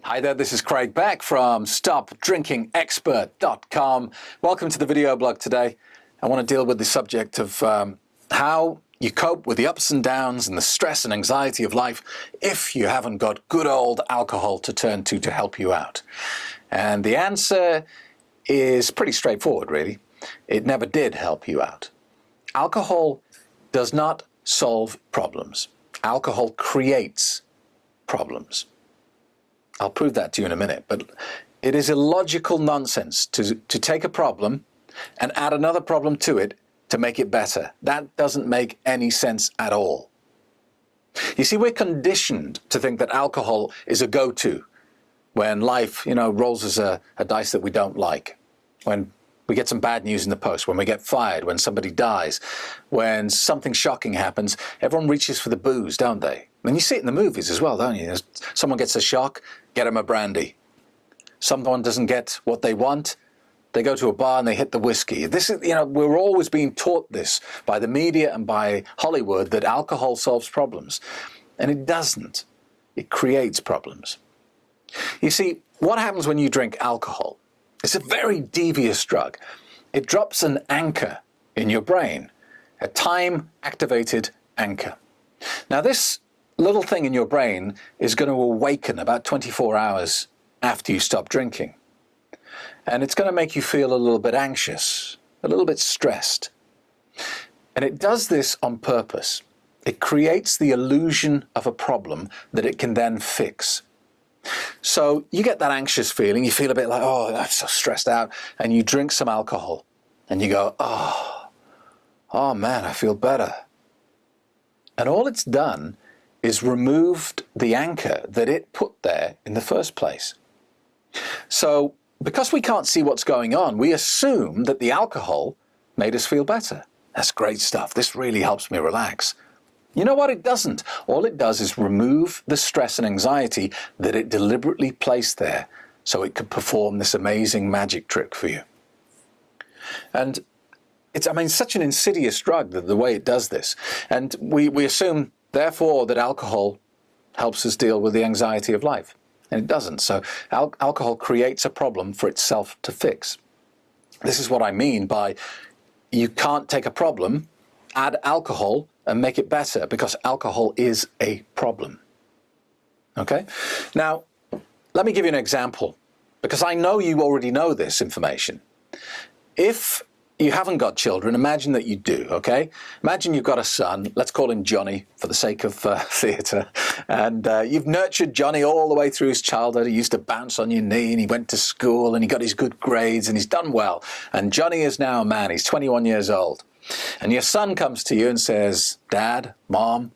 Hi there, this is Craig Beck from StopDrinkingExpert.com. Welcome to the video blog today. I want to deal with the subject of how you cope with the ups and downs and the stress and anxiety of life if you haven't got good old alcohol to turn to help you out. And the answer is pretty straightforward, really. It never did help you out. Alcohol does not solve problems. Alcohol creates problems. I'll prove that to you in a minute, but it is illogical nonsense to take a problem and add another problem to it to make it better. That doesn't make any sense at all. You see, we're conditioned to think that alcohol is a go-to when life, rolls us a dice that we don't like, when we get some bad news in the post, when we get fired, when somebody dies, when something shocking happens, everyone reaches for the booze, don't they? And you see it in the movies as well, don't you? Someone gets a shock, get them a brandy. Someone doesn't get what they want, they go to a bar and they hit the whiskey. This is, we're always being taught this by the media and by Hollywood, that alcohol solves problems. And it doesn't. It creates problems. You see, what happens when you drink alcohol? It's a very devious drug. It drops an anchor in your brain, a time-activated anchor. Now, this little thing in your brain is going to awaken about 24 hours after you stop drinking. And it's going to make you feel a little bit anxious, a little bit stressed. And it does this on purpose. It creates the illusion of a problem that it can then fix. So you get that anxious feeling, you feel a bit like, oh, I'm so stressed out, and you drink some alcohol, and you go, oh man, I feel better. And all it's done is removed the anchor that it put there in the first place. So because we can't see what's going on, we assume that the alcohol made us feel better. That's great stuff. This really helps me relax. You know what? It doesn't. All it does is remove the stress and anxiety that it deliberately placed there so it could perform this amazing magic trick for you. And it's such an insidious drug, the way it does this. And we assume, therefore, that alcohol helps us deal with the anxiety of life. And it doesn't. So alcohol creates a problem for itself to fix. This is what I mean by you can't take a problem, add alcohol, and make it better, because alcohol is a problem. Okay? Now, let me give you an example, because I know you already know this information. If you haven't got children, imagine that you do, okay? Imagine you've got a son, let's call him Johnny for the sake of theatre, and you've nurtured Johnny all the way through his childhood. He used to bounce on your knee, and he went to school, and he got his good grades, and he's done well. And Johnny is now a man, he's 21 years old. And your son comes to you and says, Dad, Mom,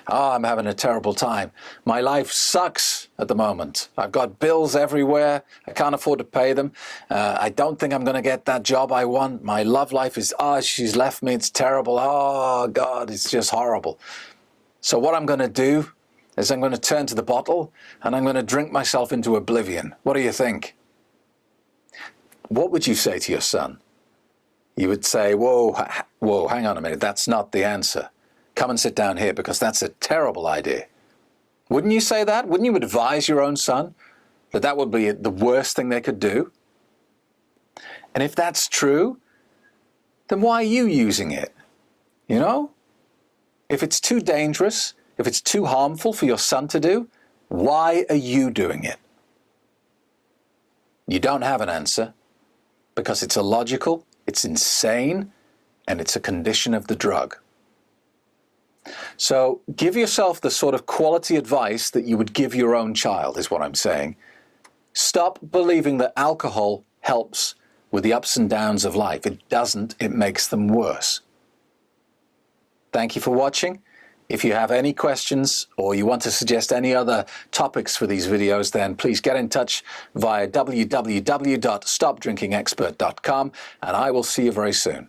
I'm having a terrible time. My life sucks at the moment. I've got bills everywhere. I can't afford to pay them. I don't think I'm going to get that job I want. My love life is, she's left me. It's terrible. Oh, God, it's just horrible. So what I'm going to do is I'm going to turn to the bottle and I'm going to drink myself into oblivion. What do you think? What would you say to your son? You would say, whoa, hang on a minute. That's not the answer. Come and sit down here, because that's a terrible idea. Wouldn't you say that? Wouldn't you advise your own son that that would be the worst thing they could do? And if that's true, then why are you using it? If it's too dangerous, if it's too harmful for your son to do, why are you doing it? You don't have an answer, because it's illogical, it's insane, and it's a condition of the drug. So give yourself the sort of quality advice that you would give your own child, is what I'm saying. Stop believing that alcohol helps with the ups and downs of life. It doesn't. It makes them worse. Thank you for watching. If you have any questions or you want to suggest any other topics for these videos, then please get in touch via www.stopdrinkingexpert.com, and I will see you very soon.